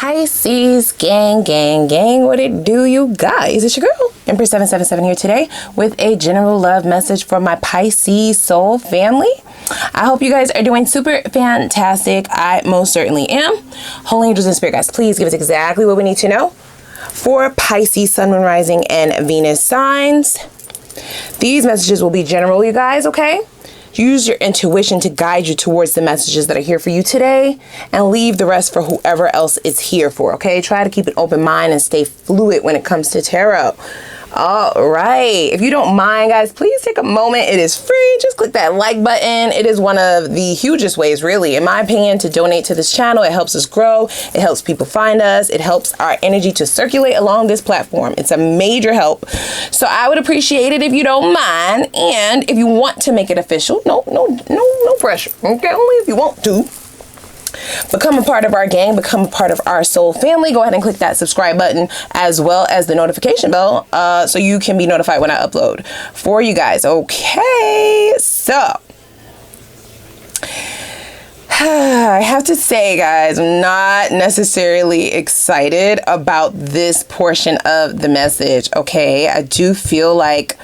Pisces gang, what it do, you guys? It's your girl, Empress 777 here today with a general love message for my Pisces soul family. I hope you guys are doing super fantastic. I most certainly am. Holy angels and spirit guides, please give us exactly what we need to know for Pisces, sun, moon, rising, and Venus signs. These messages will be general, you guys, okay? Use your intuition to guide you towards the messages that are here for you today and leave the rest for whoever else is here for, okay? Try to keep an open mind and stay fluid when it comes to tarot. All right. If you don't mind, guys, please take a moment. It is free. Just click that like button. It is one of the hugest ways, really, in my opinion, to donate to this channel. It helps us grow. It helps people find us. It helps our energy to circulate along this platform. It's a major help. So I would appreciate it if you don't mind. And if you want to make it official, no pressure. Okay, only if you want to. Become a part of our gang, become a part of our soul family. Go ahead and click that subscribe button as well as the notification bell so you can be notified when I upload for you guys. Okay, so I have to say, guys, I'm not necessarily excited about this portion of the message. Okay, I do feel like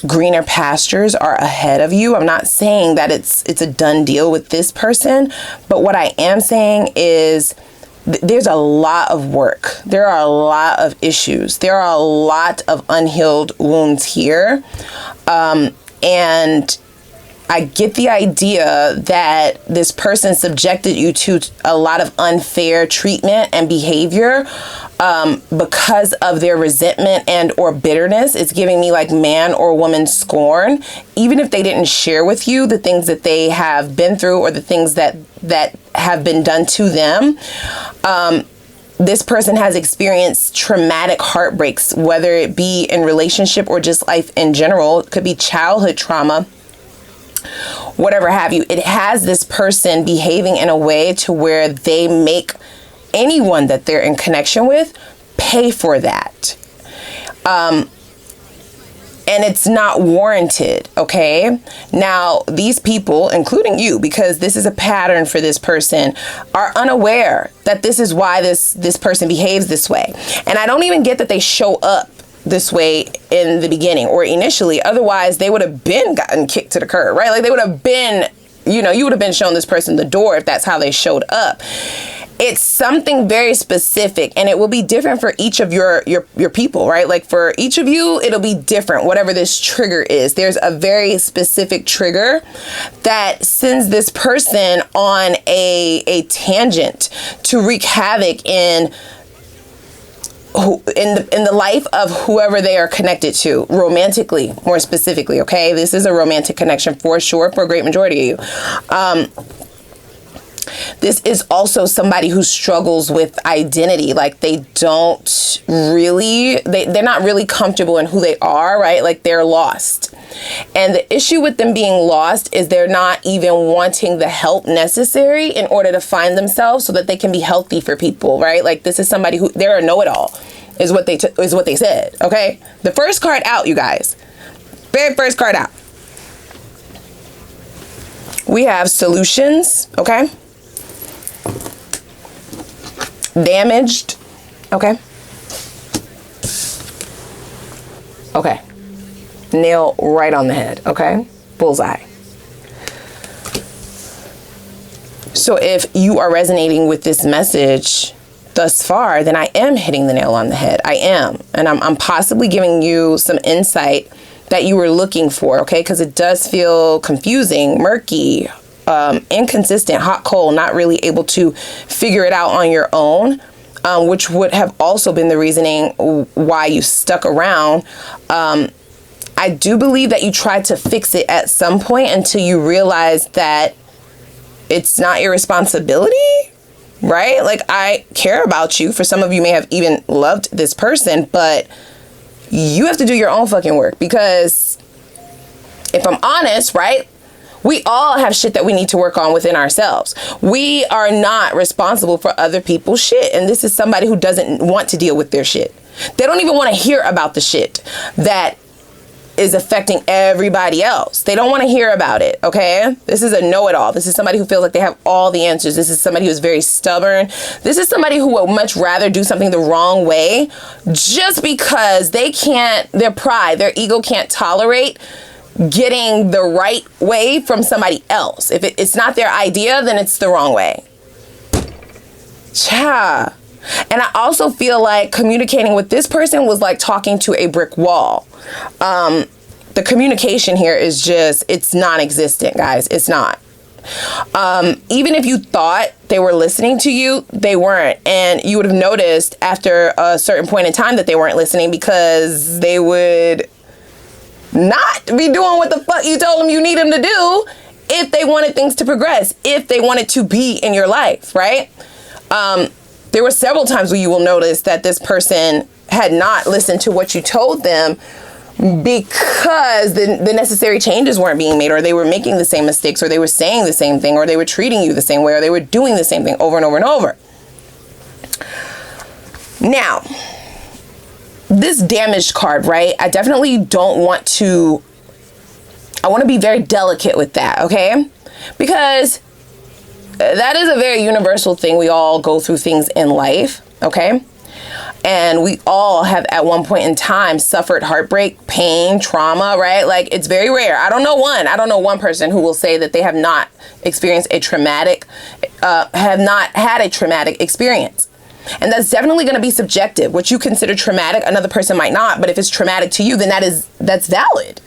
greener pastures are ahead of you. I'm not saying that it's a done deal with this person, but what I am saying is there's a lot of work. There are a lot of issues. There are a lot of unhealed wounds here. And I get the idea that this person subjected you to a lot of unfair treatment and behavior because of their resentment and or bitterness. It's giving me like man or woman scorn, even if they didn't share with you the things that they have been through or the things that have been done to them. This person has experienced traumatic heartbreaks, whether it be in relationship or just life in general. It could be childhood trauma, whatever have you. It has this person behaving in a way to where they make anyone that they're in connection with pay for that. And it's not warranted, okay? Now, these people, including you, because this is a pattern for this person, are unaware that this is why this person behaves this way. And I don't even get that they show up this way in the beginning or initially. Otherwise, they would have been gotten kicked to the curb, right? Like they would have been, you would have been shown this person the door if that's how they showed up. It's something very specific, and it will be different for each of your people, right? Like for each of you, it'll be different, whatever this trigger is. There's a very specific trigger that sends this person on a tangent to wreak havoc in the life of whoever they are connected to, romantically, more specifically, okay? This is a romantic connection for sure for a great majority of you. This is also somebody who struggles with identity. Like they're not really comfortable in who they are, right? Like they're lost. And the issue with them being lost is they're not even wanting the help necessary in order to find themselves so that they can be healthy for people, right? Like this is somebody who, they're a know-it-all is what they said, okay? The first card out, you guys. Very first card out. We have solutions, okay? Damaged, okay? Okay. Nail right on the head, okay? Bullseye. So if you are resonating with this message thus far, then I am hitting the nail on the head. I am. And I'm possibly giving you some insight that you were looking for, okay? Because it does feel confusing, murky, inconsistent, hot, cold, not really able to figure it out on your own, which would have also been the reasoning why you stuck around. I do believe that you tried to fix it at some point until you realized that it's not your responsibility, right? Like I care about you. For some of you may have even loved this person, but you have to do your own fucking work, because if I'm honest, right? We all have shit that we need to work on within ourselves. We are not responsible for other people's shit. And this is somebody who doesn't want to deal with their shit. They don't even want to hear about the shit that is affecting everybody else. They don't want to hear about it, okay? This is a know-it-all. This is somebody who feels like they have all the answers. This is somebody who's very stubborn. This is somebody who would much rather do something the wrong way just because their pride, their ego can't tolerate getting the right way from somebody else. If it's not their idea, then it's the wrong way. Cha. And I also feel like communicating with this person was like talking to a brick wall. The communication here is just, it's non-existent, guys. It's not. Even if you thought they were listening to you, they weren't. And you would have noticed after a certain point in time that they weren't listening, because they would not be doing what the fuck you told them you need them to do if they wanted things to progress, if they wanted to be in your life, right? There were several times where you will notice that this person had not listened to what you told them because the necessary changes weren't being made, or they were making the same mistakes, or they were saying the same thing, or they were treating you the same way, or they were doing the same thing over and over and over. Now, this damaged card, right? I definitely don't want to, I want to be very delicate with that, okay? Because that is a very universal thing. We all go through things in life, okay? And we all have at one point in time suffered heartbreak, pain, trauma, right? Like, it's very rare. I don't know one person who will say that they have not experienced a traumatic, have not had a traumatic experience. And that's definitely going to be subjective. What you consider traumatic, another person might not. But if it's traumatic to you, then that's valid.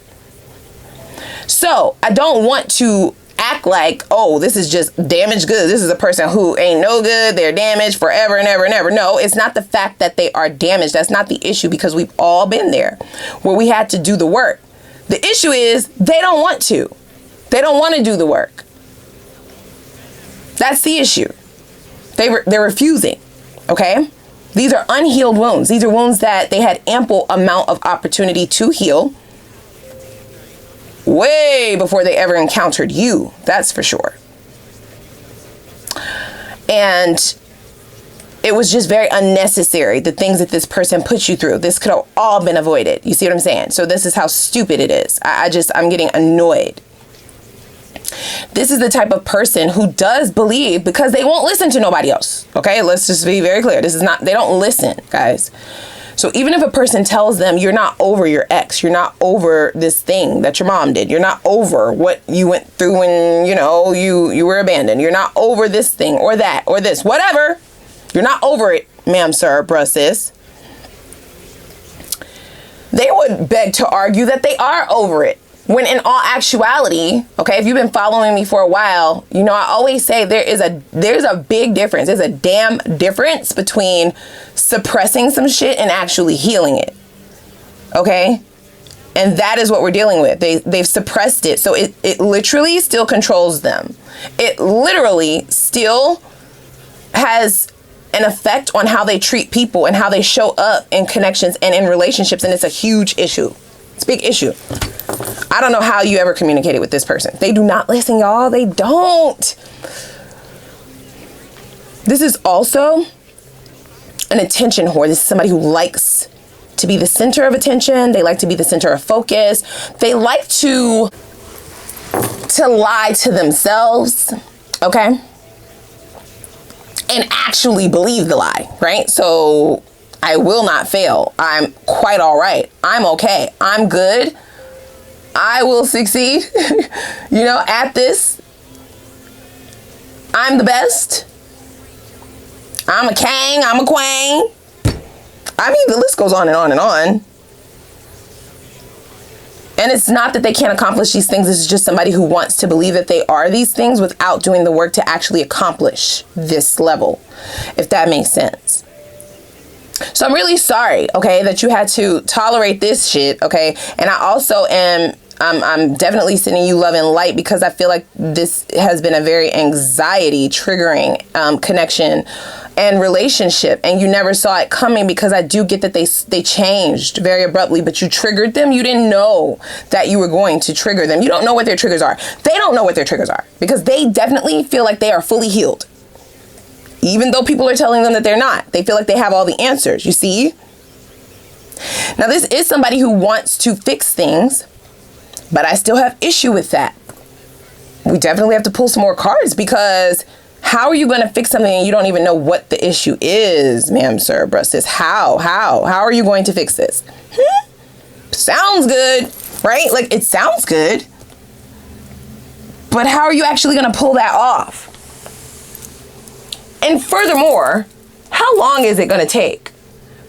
So I don't want to act like, oh, this is just damaged goods. This is a person who ain't no good. They're damaged forever and ever and ever. No, it's not the fact that they are damaged. That's not the issue, because we've all been there where we had to do the work. The issue is they don't want to. They don't want to do the work. That's the issue. They're refusing. Okay? These are unhealed wounds. These are wounds that they had ample amount of opportunity to heal way before they ever encountered you. That's for sure. And it was just very unnecessary, the things that this person put you through. This could have all been avoided. You see what I'm saying? So this is how stupid it is. I'm getting annoyed. This is the type of person who does believe, because they won't listen to nobody else. Okay, let's just be very clear. They don't listen, guys. So even if a person tells them you're not over your ex, you're not over this thing that your mom did, you're not over what you went through when, you were abandoned, you're not over this thing or that or this, whatever, you're not over it, ma'am, sir, bruh, sis. They would beg to argue that they are over it. When in all actuality, okay, if you've been following me for a while, I always say there's a big difference. There's a damn difference between suppressing some shit and actually healing it. Okay? And that is what we're dealing with. They've suppressed it. So it literally still controls them. It literally still has an effect on how they treat people and how they show up in connections and in relationships. And it's a huge issue. It's a big issue. I don't know how you ever communicated with this person. They do not listen, y'all. They don't. This is also an attention whore. This is somebody who likes to be the center of attention. They like to be the center of focus. They like to lie to themselves, okay? And actually believe the lie, right? So I will not fail. I'm quite all right. I'm okay. I'm good. I will succeed, at this. I'm the best. I'm a king. I'm a queen. I mean, the list goes on and on and on. And it's not that they can't accomplish these things. It's just somebody who wants to believe that they are these things without doing the work to actually accomplish this level, if that makes sense. So I'm really sorry, okay, that you had to tolerate this shit, okay? And I also I'm definitely sending you love and light, because I feel like this has been a very anxiety triggering connection and relationship, and you never saw it coming, because I do get that they changed very abruptly, but you triggered them. You didn't know that you were going to trigger them. You don't know what their triggers are. They don't know what their triggers are, because they definitely feel like they are fully healed. Even though people are telling them that they're not, they feel like they have all the answers, you see? Now, this is somebody who wants to fix things, but I still have issue with that. We definitely have to pull some more cards, because how are you going to fix something and you don't even know what the issue is, ma'am, sir, bruh, sis? How are you going to fix this? Sounds good, right? Like, it sounds good, but how are you actually going to pull that off? And furthermore, how long is it going to take?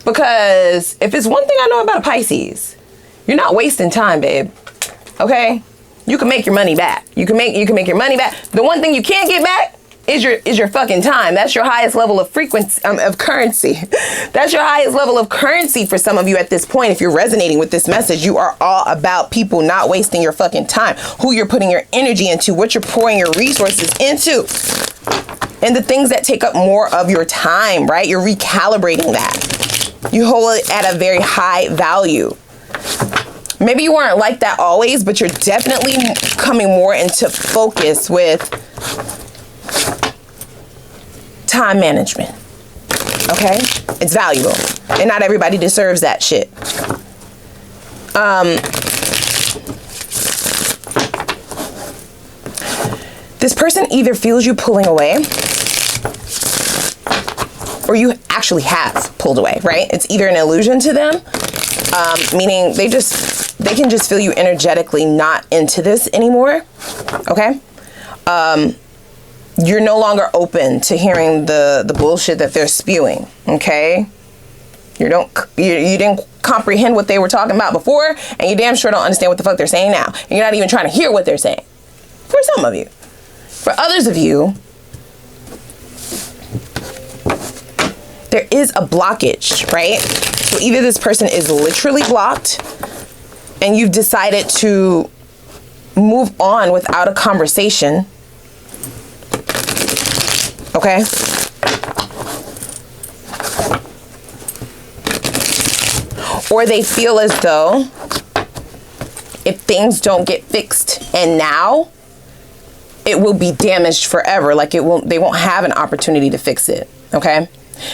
Because if it's one thing I know about a Pisces, you're not wasting time, babe. Okay? You can make your money back. You can make your money back. The one thing you can't get back is your fucking time. That's your highest level of frequency, of currency. That's your highest level of currency for some of you at this point. If you're resonating with this message, you are all about people not wasting your fucking time, who you're putting your energy into, what you're pouring your resources into, and the things that take up more of your time, right? You're recalibrating that. You hold it at a very high value. Maybe you weren't like that always, but you're definitely coming more into focus with time management. Okay? It's valuable. And not everybody deserves that shit. This person either feels you pulling away, or you actually have pulled away, right? It's either an illusion to them, meaning they can just feel you energetically not into this anymore, okay? You're no longer open to hearing the bullshit that they're spewing, okay? You didn't comprehend what they were talking about before, and you damn sure don't understand what the fuck they're saying now. And you're not even trying to hear what they're saying. For some of you. For others of you, there is a blockage, right? So either this person is literally blocked and you've decided to move on without a conversation, okay? Or they feel as though if things don't get fixed and now, it will be damaged forever. Like they won't have an opportunity to fix it, okay?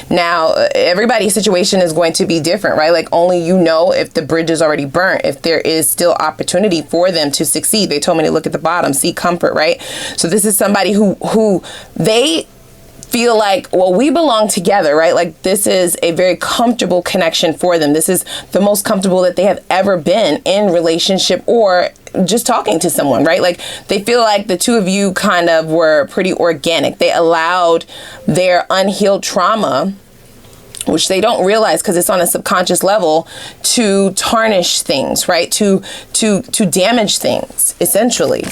Now, everybody's situation is going to be different, right? Like only you know if the bridge is already burnt, if there is still opportunity for them to succeed. They told me to look at the bottom, seek comfort, right? So this is somebody who they feel like, well, we belong together, right? Like this is a very comfortable connection for them. This is the most comfortable that they have ever been in relationship or just talking to someone, right? Like they feel like the two of you kind of were pretty organic. They allowed their unhealed trauma, which they don't realize because it's on a subconscious level, to tarnish things, right? To damage things, essentially.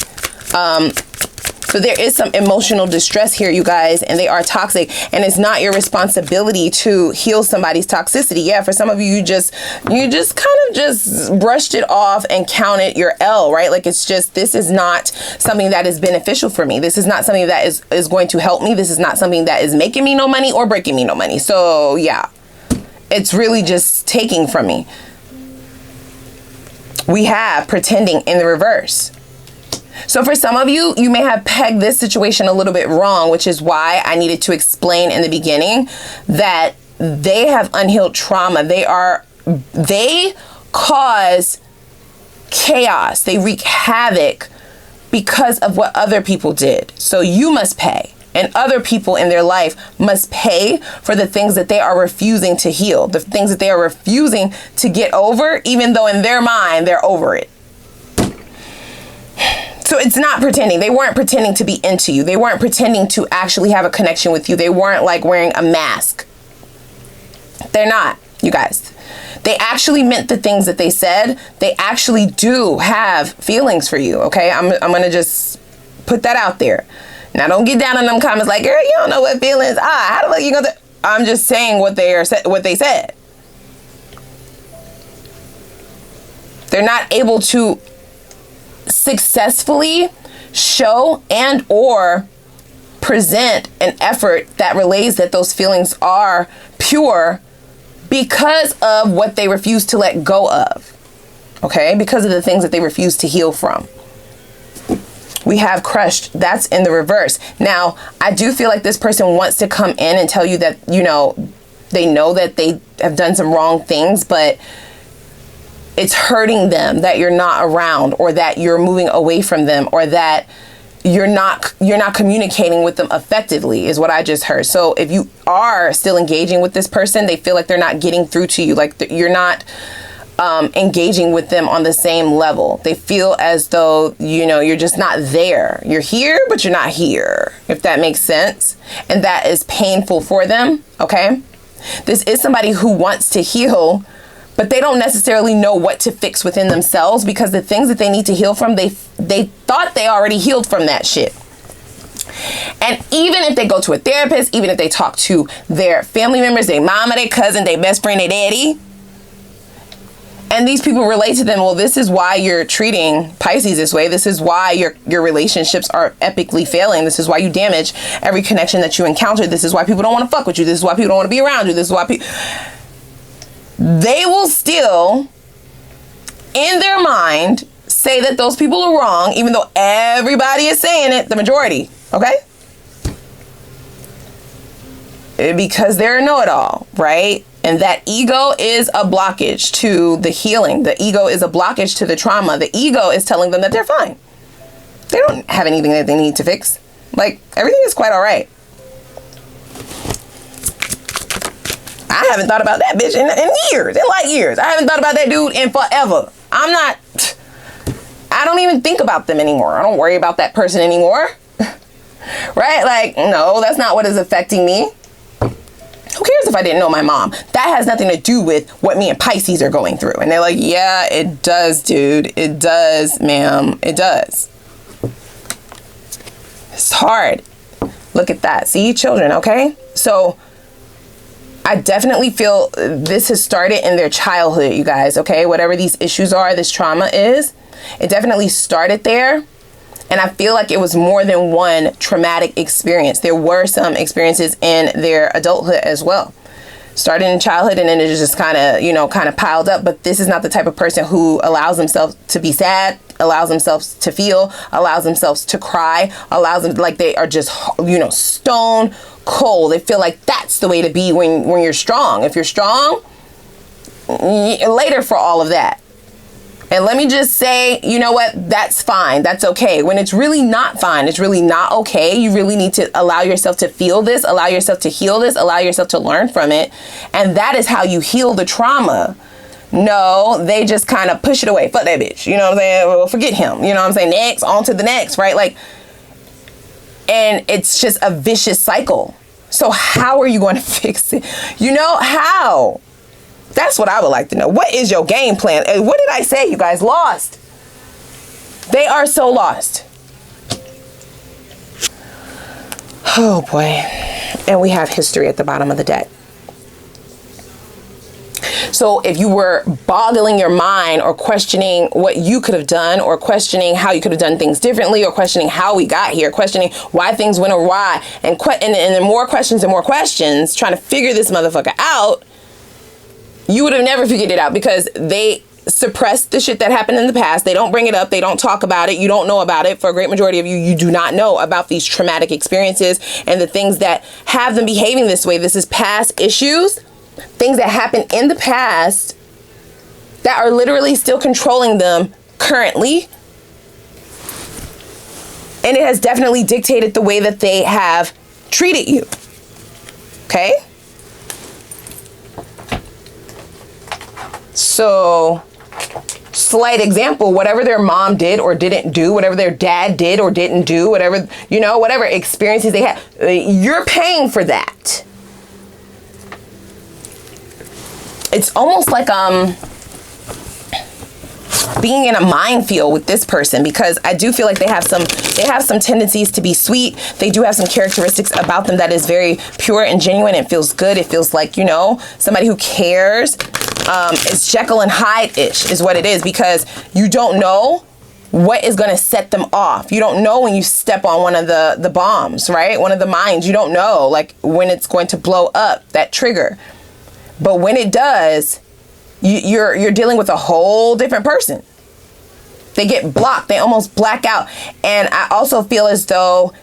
So there is some emotional distress here, you guys, and they are toxic, and it's not your responsibility to heal somebody's toxicity. Yeah, for some of you, you just kind of just brushed it off and counted your L, right? Like it's just, this is not something that is beneficial for me. This is not something that is going to help me. This is not something that is making me no money or breaking me no money. So yeah, it's really just taking from me. We have pretending in the reverse. So for some of you, you may have pegged this situation a little bit wrong, which is why I needed to explain in the beginning that they have unhealed trauma. They cause chaos. They wreak havoc because of what other people did. So you must pay, and other people in their life must pay for the things that they are refusing to heal, the things that they are refusing to get over, even though in their mind they're over it. So it's not pretending. They weren't pretending to be into you. They weren't pretending to actually have a connection with you. They weren't like wearing a mask. They're not, you guys. They actually meant the things that they said. They actually do have feelings for you, okay? I'm going to just put that out there. Now, don't get down in them comments like, girl, you don't know what feelings are. How the fuck you gonna? I'm just saying what they said. They're not able to successfully show and or present an effort that relays that those feelings are pure because of what they refuse to let go of, okay? Because of the things that they refuse to heal from. We have crushed. That's in the reverse. Now, I do feel like this person wants to come in and tell you that, you know, they know that they have done some wrong things, but it's hurting them that you're not around, or that you're moving away from them, or that you're not communicating with them effectively, is what I just heard. So if you are still engaging with this person, they feel like they're not getting through to you, like you're not engaging with them on the same level. They feel as though, you know, you're just not there. You're here, but you're not here, if that makes sense. And that is painful for them, okay? This is somebody who wants to heal, but they don't necessarily know what to fix within themselves, because the things that they need to heal from, they thought they already healed from that shit. And even if they go to a therapist, even if they talk to their family members, their mama, their cousin, their best friend, their daddy, and these people relate to them, well, this is why you're treating Pisces this way. This is why your relationships are epically failing. This is why you damage every connection that you encounter. This is why people don't want to fuck with you. This is why people don't want to be around you. This is why they will still, in their mind, say that those people are wrong, even though everybody is saying it, the majority, okay? Because they're a know-it-all, right? And that ego is a blockage to the healing. The ego is a blockage to the trauma. The ego is telling them that they're fine. They don't have anything that they need to fix. Like, everything is quite all right. I haven't thought about that bitch in years, in like years. I haven't thought about that dude in forever. I don't even think about them anymore. I don't worry about that person anymore. Right? Like, no, that's not what is affecting me. Who cares if I didn't know my mom? That has nothing to do with what me and Pisces are going through. And they're like, yeah, it does, dude. It does, ma'am. It does. It's hard. Look at that. See, children, okay? So I definitely feel this has started in their childhood, you guys, okay? Whatever these issues are, this trauma is, it definitely started there. And I feel like it was more than one traumatic experience. There were some experiences in their adulthood as well. Started in childhood, and then it just kind of piled up. But this is not the type of person who allows themselves to be sad, allows themselves to feel, allows themselves to cry, allows them, like, they are just, stone cold. They feel like that's the way to be when you're strong. If you're strong, later for all of that. And let me just say, you know what? That's fine. That's okay. When it's really not fine, it's really not okay. You really need to allow yourself to feel this, allow yourself to heal this, allow yourself to learn from it. And that is how you heal the trauma. No, they just kind of push it away. Fuck that bitch. You know what I'm saying? Well, forget him. You know what I'm saying? Next, on to the next, right? Like, and it's just a vicious cycle. So how are you going to fix it? How? That's what I would like to know. What is your game plan? What did I say, you guys? Lost. They are so lost. Oh, boy. And we have history at the bottom of the deck. So if you were boggling your mind or questioning what you could have done, or questioning how you could have done things differently, or questioning how we got here, questioning why things went awry, and then more questions and more questions, trying to figure this motherfucker out, you would have never figured it out, because they suppress the shit that happened in the past. They don't bring it up. They don't talk about it. You don't know about it. For a great majority of you, you do not know about these traumatic experiences and the things that have them behaving this way. This is past issues, things that happened in the past that are literally still controlling them currently. And it has definitely dictated the way that they have treated you. Okay? So, slight example, whatever their mom did or didn't do, whatever their dad did or didn't do, whatever experiences they had, you're paying for that. It's almost like being in a minefield with this person, because I do feel like they have some tendencies to be sweet. They do have some characteristics about them that is very pure and genuine. It feels good. It feels like, somebody who cares. It's Jekyll and Hyde-ish is what it is, because you don't know what is going to set them off. You don't know when you step on one of the bombs, right? One of the mines. You don't know, like, when it's going to blow up, that trigger. But when it does, you're dealing with a whole different person. They get blocked. They almost black out. And I also feel as though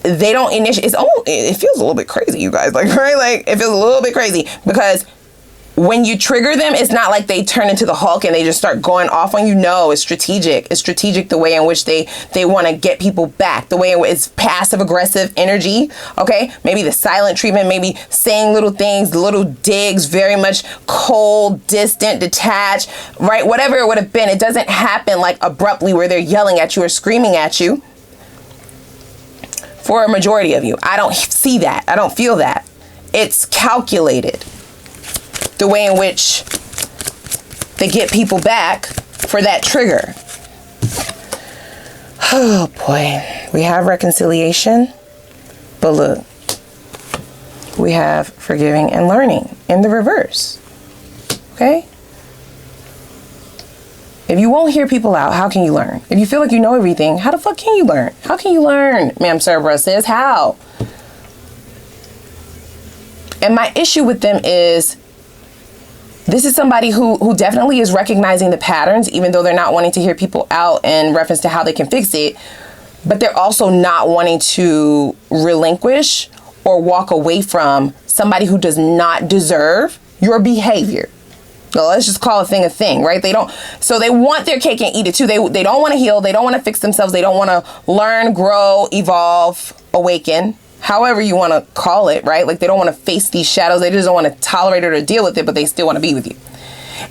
they don't initiate. It feels a little bit crazy, you guys. Like, right? Like, it feels a little bit crazy, because when you trigger them, it's not like they turn into the Hulk and they just start going off on you. No, it's strategic. It's strategic the way in which they want to get people back. The way in which it's passive aggressive energy. Okay, maybe the silent treatment, maybe saying little things, little digs, very much cold, distant, detached, right? Whatever it would have been. It doesn't happen like abruptly where they're yelling at you or screaming at you. For a majority of you, I don't see that. I don't feel that. It's calculated. The way in which they get people back for that trigger. Oh boy. We have reconciliation. But look. We have forgiving and learning in the reverse. Okay? If you won't hear people out, how can you learn? If you feel like you know everything, how the fuck can you learn? How can you learn? Ma'am Cerebro says, how? And my issue with them is, this is somebody who definitely is recognizing the patterns, even though they're not wanting to hear people out in reference to how they can fix it. But they're also not wanting to relinquish or walk away from somebody who does not deserve your behavior. So let's just call a thing, right? So they want their cake and eat it too. They don't want to heal. They don't want to fix themselves. They don't want to learn, grow, evolve, awaken. However you want to call it, right? Like they don't want to face these shadows. They just don't want to tolerate it or deal with it, but they still want to be with you.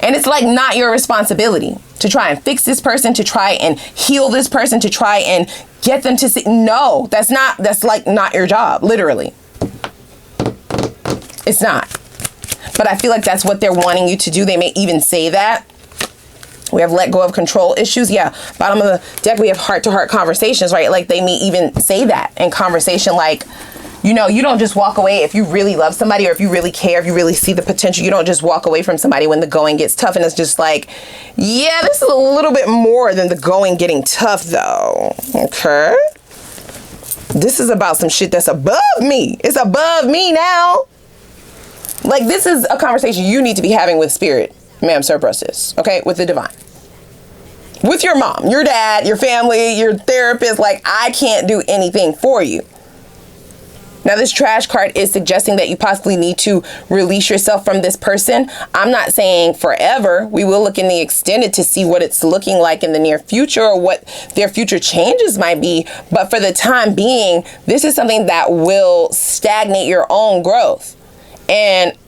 And it's like not your responsibility to try and fix this person, to try and heal this person, to try and get them to see. No, that's like not your job, literally. It's not. But I feel like that's what they're wanting you to do. They may even say that. We have let go of control issues. Yeah. Bottom of the deck, we have heart-to-heart conversations, right? Like they may even say that in conversation. Like, you know, you don't just walk away if you really love somebody or if you really care, if you really see the potential. You don't just walk away from somebody when the going gets tough. And it's just like, yeah, this is a little bit more than the going getting tough though. Okay. This is about some shit that's above me. It's above me now. Like this is a conversation you need to be having with spirit, ma'am, sir, bro, sis. Okay. With the divine. With your mom, your dad, your family, your therapist. Like, I can't do anything for you. Now, this trash card is suggesting that you possibly need to release yourself from this person. I'm not saying forever. We will look in the extended to see what it's looking like in the near future or what their future changes might be. But for the time being, this is something that will stagnate your own growth. And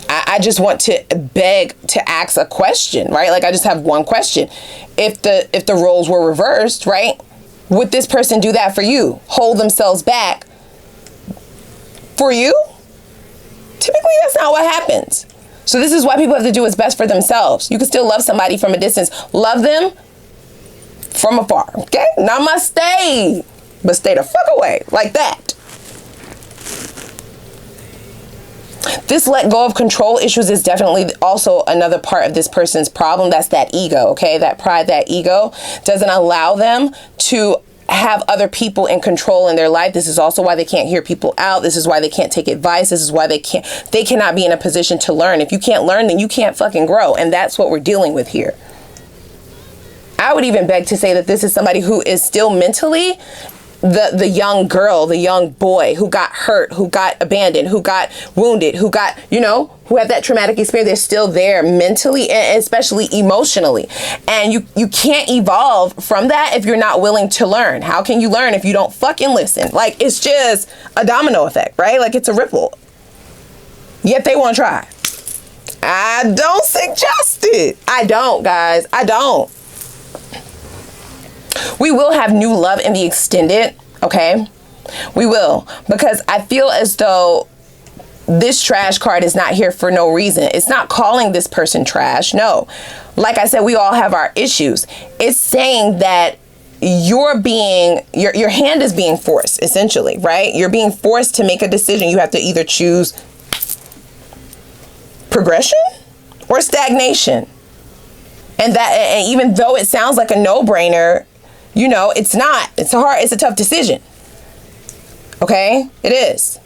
I just want to beg to ask a question, right? Like I just have one question. If the roles were reversed, right? Would this person do that for you? Hold themselves back for you? Typically, that's not what happens. So this is why people have to do what's best for themselves. You can still love somebody from a distance. Love them from afar, okay? Namaste. But stay the fuck away like that. This let go of control issues is definitely also another part of this person's problem. That's that ego, okay? That pride, that ego doesn't allow them to have other people in control in their life. This is also why they can't hear people out. This is why they can't take advice. This is why they cannot be in a position to learn. If you can't learn, then you can't fucking grow. And that's what we're dealing with here. I would even beg to say that this is somebody who is still mentally the young girl, the young boy who got hurt, who got abandoned, who got wounded, who got, who had that traumatic experience. They're still there mentally and especially emotionally. And you can't evolve from that if you're not willing to learn. How can you learn if you don't fucking listen? Like, it's just a domino effect, right? Like, it's a ripple. Yet they won't try. I don't suggest it. I don't, guys. I don't. We will have new love in the extended, okay? We will, because I feel as though this trash card is not here for no reason. It's not calling this person trash. No. Like I said, we all have our issues. It's saying that your hand is being forced, essentially, right? You're being forced to make a decision. You have to either choose progression or stagnation. And even though it sounds like a no-brainer, it's not. It's a tough decision. Okay? It is.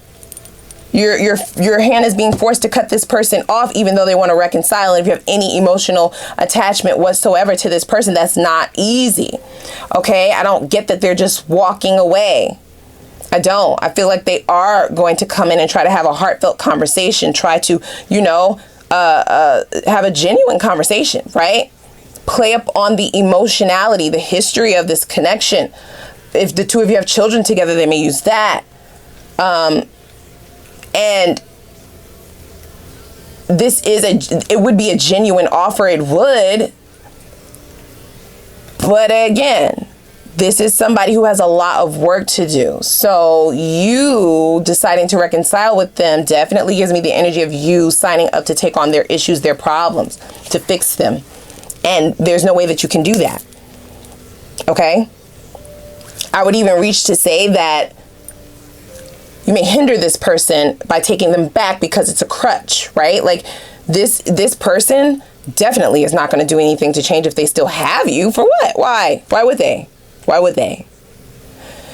Your hand is being forced to cut this person off, even though they want to reconcile. And if you have any emotional attachment whatsoever to this person, that's not easy. Okay? I don't get that they're just walking away. I don't. I feel like they are going to come in and try to have a heartfelt conversation, try to, you know, have a genuine conversation, right? Play up on the emotionality, the history of this connection. If the two of you have children together, they may use that. And it would be a genuine offer. It would. But again, this is somebody who has a lot of work to do. So you deciding to reconcile with them definitely gives me the energy of you signing up to take on their issues, their problems, to fix them. And there's no way that you can do that. Okay? I would even reach to say that you may hinder this person by taking them back because it's a crutch, right? Like this person definitely is not going to do anything to change if they still have you. For what? Why? Why would they? Why would they?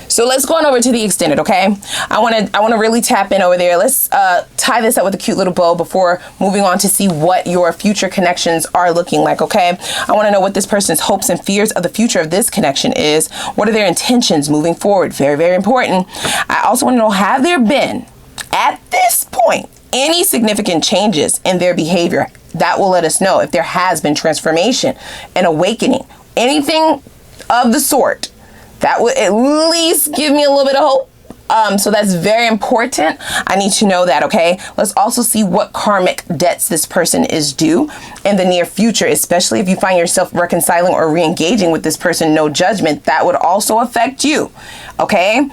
So let's go on over to the extended, okay? I want to really tap in over there. Let's tie this up with a cute little bow before moving on to see what your future connections are looking like, okay? I want to know what this person's hopes and fears of the future of this connection is. What are their intentions moving forward? Very, very important. I also want to know, have there been, at this point, any significant changes in their behavior? That will let us know if there has been transformation and awakening. Anything of the sort. That would at least give me a little bit of hope. So that's very important. I need to know that, okay? Let's also see what karmic debts this person is due in the near future, especially if you find yourself reconciling or re-engaging with this person. No judgment. That would also affect you, okay?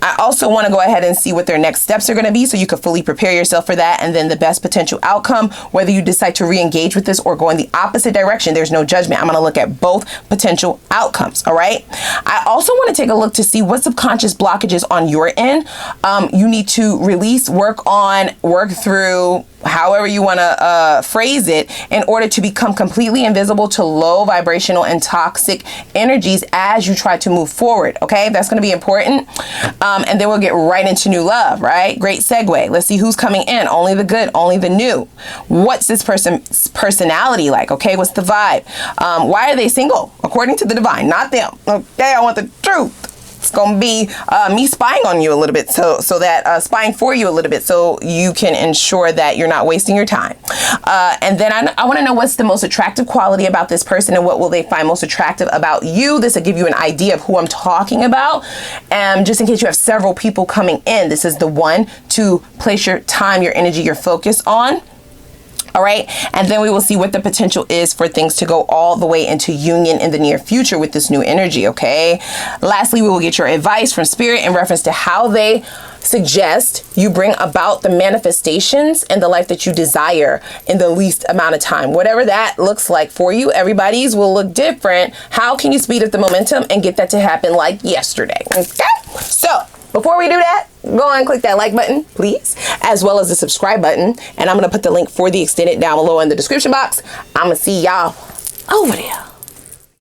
I also want to go ahead and see what their next steps are going to be so you can fully prepare yourself for that, and then the best potential outcome, whether you decide to re-engage with this or go in the opposite direction. There's no judgment. I'm going to look at both potential outcomes, all right? I also want to take a look to see what subconscious blockages on your end you need to release, work through, however you want to phrase it, in order to become completely invisible to low vibrational and toxic energies as you try to move forward, okay? That's going to be important. And then we'll get right into new love, right? Great segue. Let's see who's coming in. Only the good, only the new. What's this person's personality like, okay? What's the vibe? Why are they single? According to the divine, not them. Okay, I want the truth. It's going to be me spying on you a little bit, so that spying for you a little bit so you can ensure that you're not wasting your time. And then I want to know what's the most attractive quality about this person and what will they find most attractive about you. This will give you an idea of who I'm talking about. And just in case you have several people coming in, this is the one to place your time, your energy, your focus on. All right. And then we will see what the potential is for things to go all the way into union in the near future with this new energy. Okay. Lastly, we will get your advice from spirit in reference to how they suggest you bring about the manifestations and the life that you desire in the least amount of time. Whatever that looks like for you, everybody's will look different. How can you speed up the momentum and get that to happen like yesterday? Okay. So before we do that, go and click that like button, please, as well as the subscribe button. And I'm going to put the link for the extended down below in the description box. I'm going to see y'all over there.